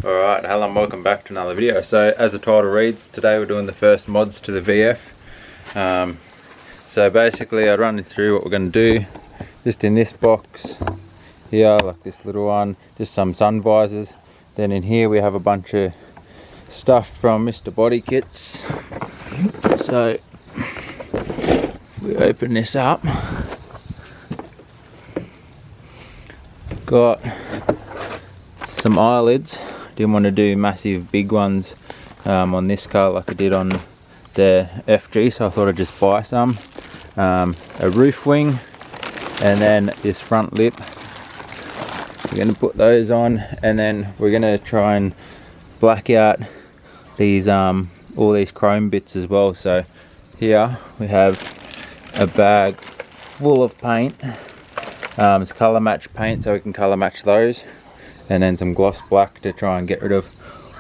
Alright, hello and welcome back to another video. So as the title reads, today we're doing the first mods to the VF. So basically I'll run you through what we're going to do. Just in this box here, like this little one, just some sun visors. Then in here we have a bunch of stuff from Mr. Body Kits. So if we open this up, got some eyelids. Didn't want to do massive big ones on this car like I did on the FG, so I thought I'd just buy some. A roof wing and then this front lip. We're going to put those on, and then we're going to try and black out these all these chrome bits as well. So here we have a bag full of paint. It's colour match paint, so we can colour match those. And then some gloss black to try and get rid of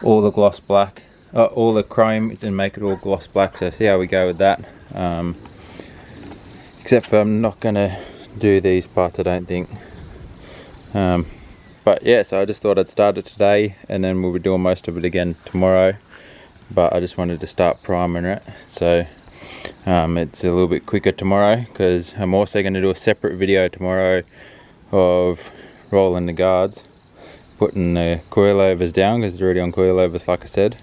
all the gloss black, all the chrome, and make it all gloss black. So see how we go with that. Except for I'm not going to do these parts, I don't think. But yeah, so I just thought I'd start it today, and then we'll be doing most of it again tomorrow. But I just wanted to start priming it, so it's a little bit quicker tomorrow, because I'm also going to do a separate video tomorrow of rolling the guards, putting the coilovers down because they're already on coilovers like I said,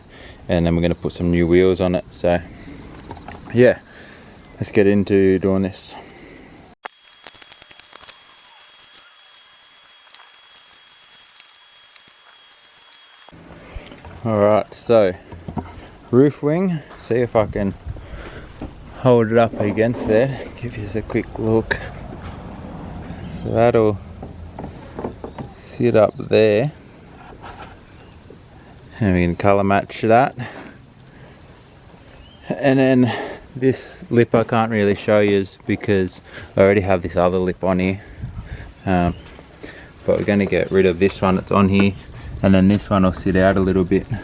and then we're going to put some new wheels on it. So yeah, let's get into doing this. Alright, so roof wing, see if I can hold it up against there, give you a quick look. So that'll sit up there, and we can colour match that. And then this lip I can't really show you because I already have this other lip on here, but we're going to get rid of this one that's on here, and then this one will sit out a little bit. So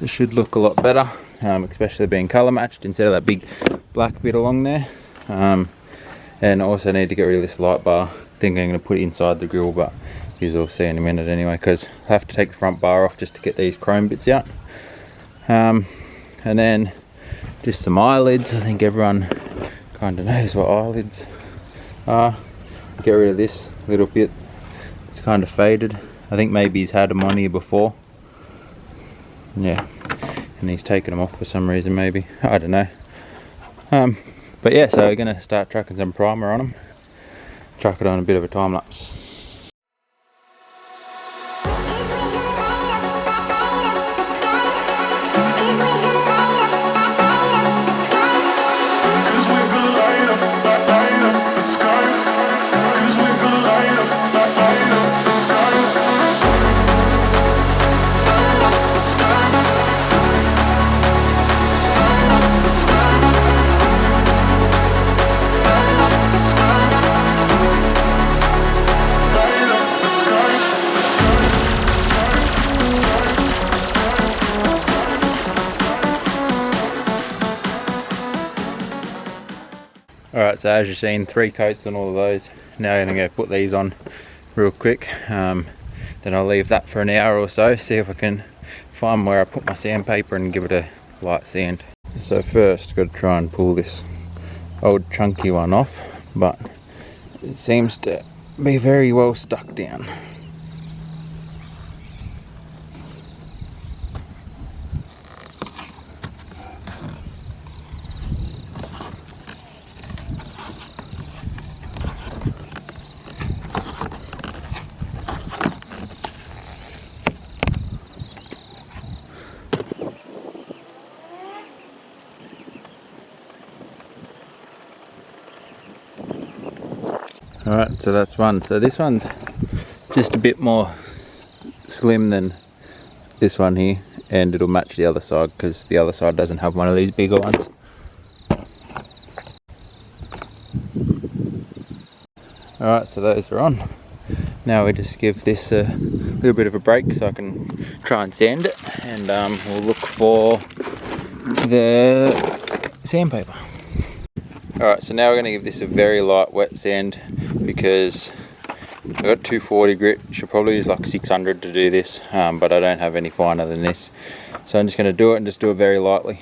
it should look a lot better, especially being colour matched instead of that big black bit along there. And I also need to get rid of this light bar. I think I'm going to put it inside the grill, but you'll see in a minute anyway, because I have to take the front bar off just to get these chrome bits out. And then just some eyelids. I think everyone kind of knows what eyelids are. Get rid of this little bit, it's kind of faded. I think maybe he's had them on here before. Yeah, and he's taken them off for some reason, maybe, I don't know. But yeah, so we're going to start chucking some primer on them. Chuck it on a bit of a time lapse. Alright, so as you've seen, 3 coats on all of those. Now I'm going to go put these on real quick. Then I'll leave that for an hour or so, see if I can find where I put my sandpaper and give it a light sand. So first, got to try and pull this old chunky one off, but it seems to be very well stuck down. Alright, so that's one. So this one's just a bit more slim than this one here, and it'll match the other side because the other side doesn't have one of these bigger ones. Alright, so those are on. Now we just give this a little bit of a break so I can try and sand it, and we'll look for the sandpaper. Alright, so now we're going to give this a very light wet sand because I've got 240 grit. Should probably use like 600 to do this, but I don't have any finer than this. So I'm just going to do it and just do it very lightly.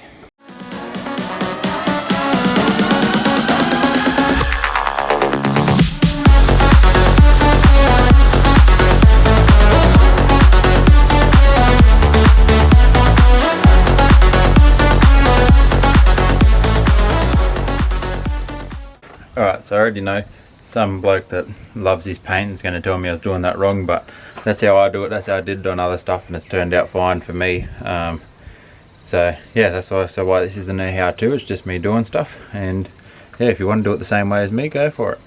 Alright, so I already know some bloke that loves his paint is going to tell me I was doing that wrong, but that's how I do it. That's how I did it on other stuff, and it's turned out fine for me. So yeah, that's why this isn't a how-to, it's just me doing stuff. And yeah, if you want to do it the same way as me, go for it.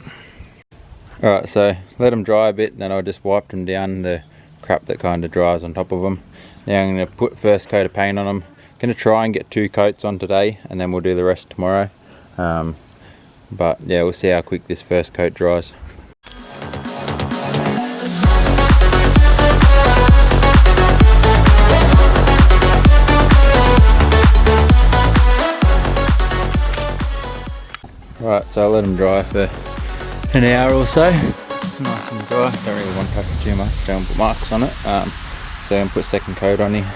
Alright, so let them dry a bit, and then I just wiped them down, the crap that kind of dries on top of them. Now I'm going to put first coat of paint on them. I'm going to try and get 2 coats on today, and then we'll do the rest tomorrow. But yeah, we'll see how quick this first coat dries. Right, so I'll let them dry for an hour or so. Nice and dry. Don't really want to touch it too much, don't put marks on it. So I'm going to put second coat on here.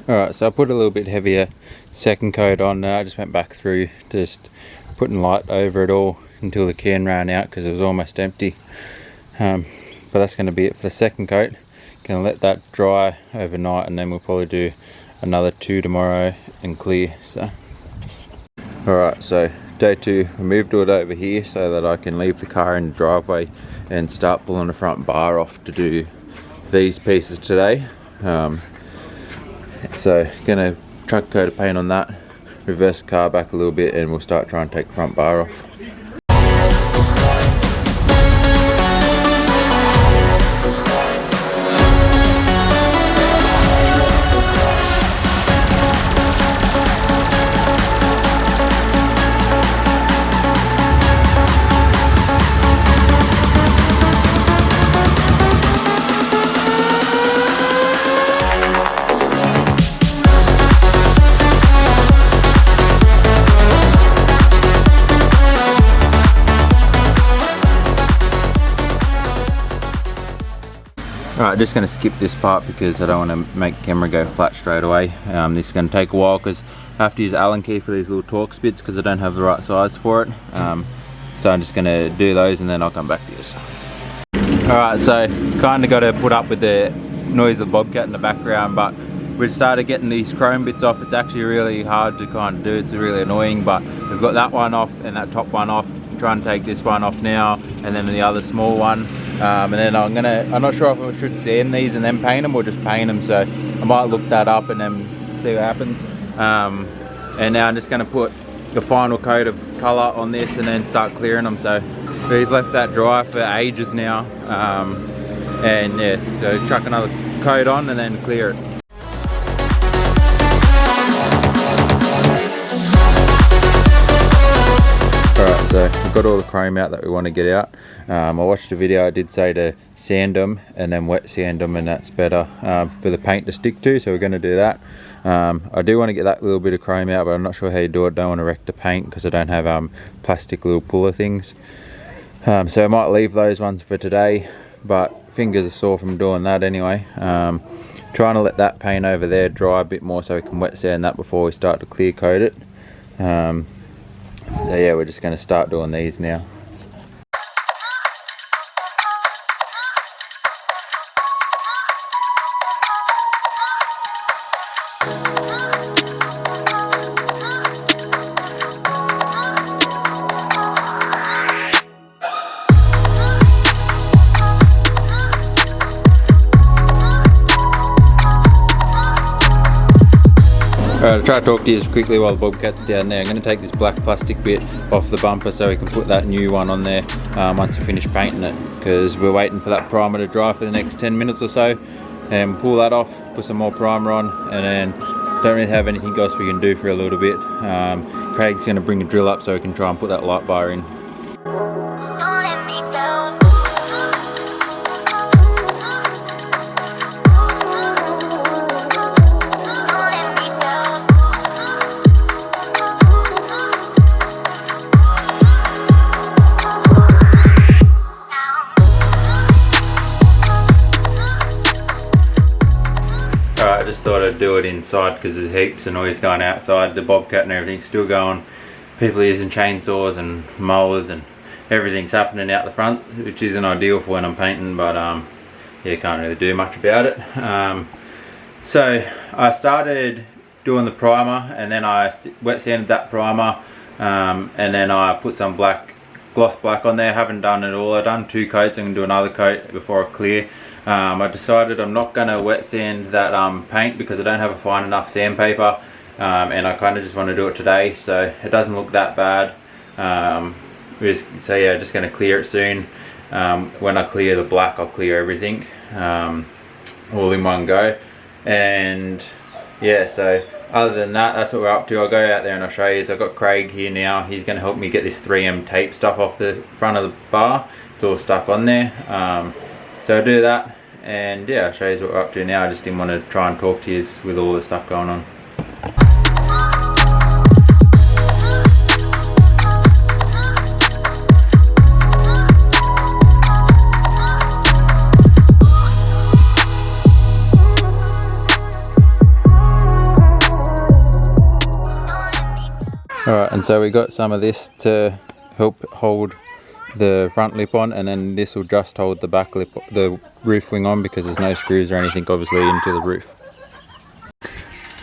Alright, so I put a little bit heavier second coat on. I just went back through, just putting light over it all until the can ran out because it was almost empty. But that's going to be it for the second coat. Gonna let that dry overnight, and then we'll probably do another 2 tomorrow and clear. So alright, so day 2, we moved it over here so that I can leave the car in the driveway and start pulling the front bar off to do these pieces today. So gonna chuck a coat of paint on that, reverse the car back a little bit, and we'll start trying to take the front bar off. Alright, just going to skip this part because I don't want to make the camera go flat straight away. This is going to take a while because I have to use Allen key for these little Torx bits because I don't have the right size for it. So I'm just going to do those and then I'll come back to this. Alright, so kind of got to put up with the noise of the Bobcat in the background, but we've started getting these chrome bits off. It's actually really hard to kind of do, it's really annoying, but we've got that one off and that top one off. I'm trying to take this one off now, and then the other small one. And then I'm not sure if I should sand these and then paint them or just paint them, so I might look that up and then see what happens. And now I'm just going to put the final coat of colour on this and then start clearing them. So we've left that dry for ages now, and yeah, so chuck another coat on and then clear it. Alright, so we've got all the chrome out that we want to get out. I watched a video, I did say to sand them and then wet sand them, and that's better for the paint to stick to, so we're going to do that. I do want to get that little bit of chrome out, but I'm not sure how you do it. Don't want to wreck the paint because I don't have plastic little puller things. So I might leave those ones for today, but fingers are sore from doing that anyway. Trying to let that paint over there dry a bit more so we can wet sand that before we start to clear coat it. So yeah, we're just going to start doing these now. Alright, I'll try to talk to you quickly while the Bobcat's down there. I'm going to take this black plastic bit off the bumper so we can put that new one on there once we finish painting it, because we're waiting for that primer to dry for the next 10 minutes or so, and pull that off, put some more primer on, and then don't really have anything else we can do for a little bit. Craig's going to bring a drill up so we can try and put that light bar in. Alright, I just thought I'd do it inside because there's heaps of noise going outside. The Bobcat and everything's still going. People are using chainsaws and mowers and everything's happening out the front, which isn't ideal for when I'm painting, but yeah, can't really do much about it. So I started doing the primer, and then I wet sanded that primer, and then I put some gloss black on there. I haven't done it all. I've done 2 coats. I'm going to do another coat before I clear. I decided I'm not going to wet sand that paint because I don't have a fine enough sandpaper, and I kind of just want to do it today so it doesn't look that bad. So yeah, just going to clear it soon. When I clear the black, I'll clear everything all in one go. And yeah, so other than that, that's what we're up to. I'll go out there and I'll show you. So I've got Craig here now. He's going to help me get this 3M tape stuff off the front of the bar. It's all stuck on there. So I'll do that, and yeah, I'll show you what we're up to now. I just didn't want to try and talk to you with all the stuff going on. Alright, and so we got some of this to help hold the front lip on, and then this will just hold the back lip, the roof wing on, because there's no screws or anything obviously into the roof.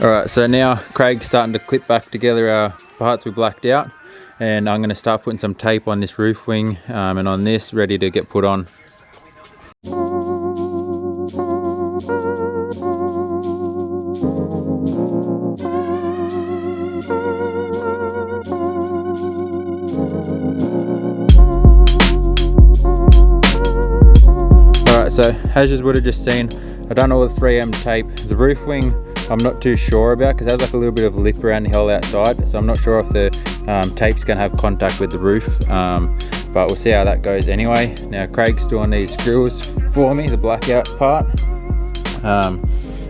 Alright, so now Craig's starting to clip back together our parts we blacked out, and I'm going to start putting some tape on this roof wing and on this, ready to get put on. So as you would have just seen, I've done all the 3M tape. The roof wing I'm not too sure about because it has like a little bit of a lip around the hole outside, so I'm not sure if the tape's going to have contact with the roof, but we'll see how that goes anyway. Now Craig's doing these grills for me, the blackout part.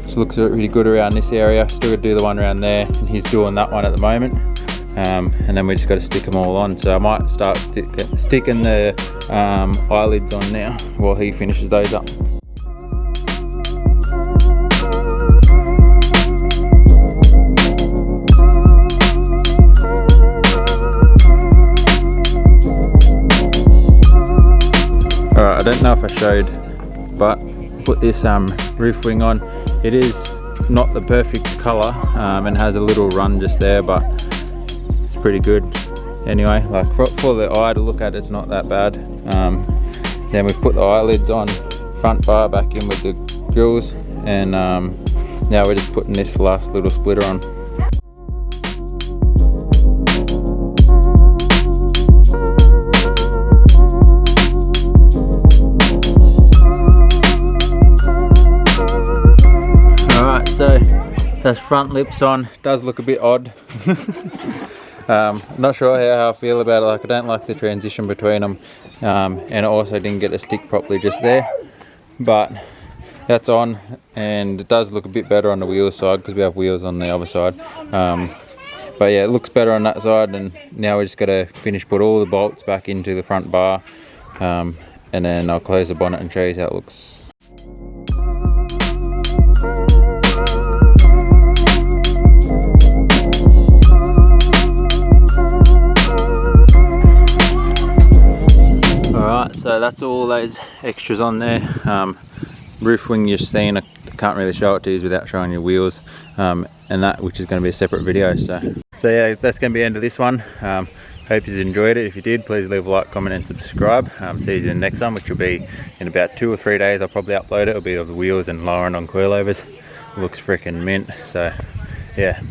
Just looks really good around this area. Still got to do the one around there, and he's doing that one at the moment. And then we just got to stick them all on, so I might start sticking the eyelids on now while he finishes those up. Alright, I don't know if I showed, but put this roof wing on. It is not the perfect colour and has a little run just there, but pretty good anyway. Like for the eye to look at, it's not that bad. Then we've put the eyelids on, front bar back in with the grills, and now we're just putting this last little splitter on. Alright, so that's front lips on. Does look a bit odd. Not sure how I feel about it. Like, I don't like the transition between them, and it also didn't get to stick properly just there, but that's on, and it does look a bit better on the wheel side because we have wheels on the other side. But yeah, it looks better on that side, and now we just got to put all the bolts back into the front bar, and then I'll close the bonnet and show you how it looks. So that's all those extras on there. Roof wing you've seen, I can't really show it to you without showing you wheels, and that, which is going to be a separate video. So yeah, that's going to be the end of this one. Hope you enjoyed it. If you did, please leave a like, comment and subscribe. See you in the next one, which will be in about 2 or 3 days. I'll probably upload it. It'll be of the wheels and lowering on coilovers. Looks freaking mint. So yeah.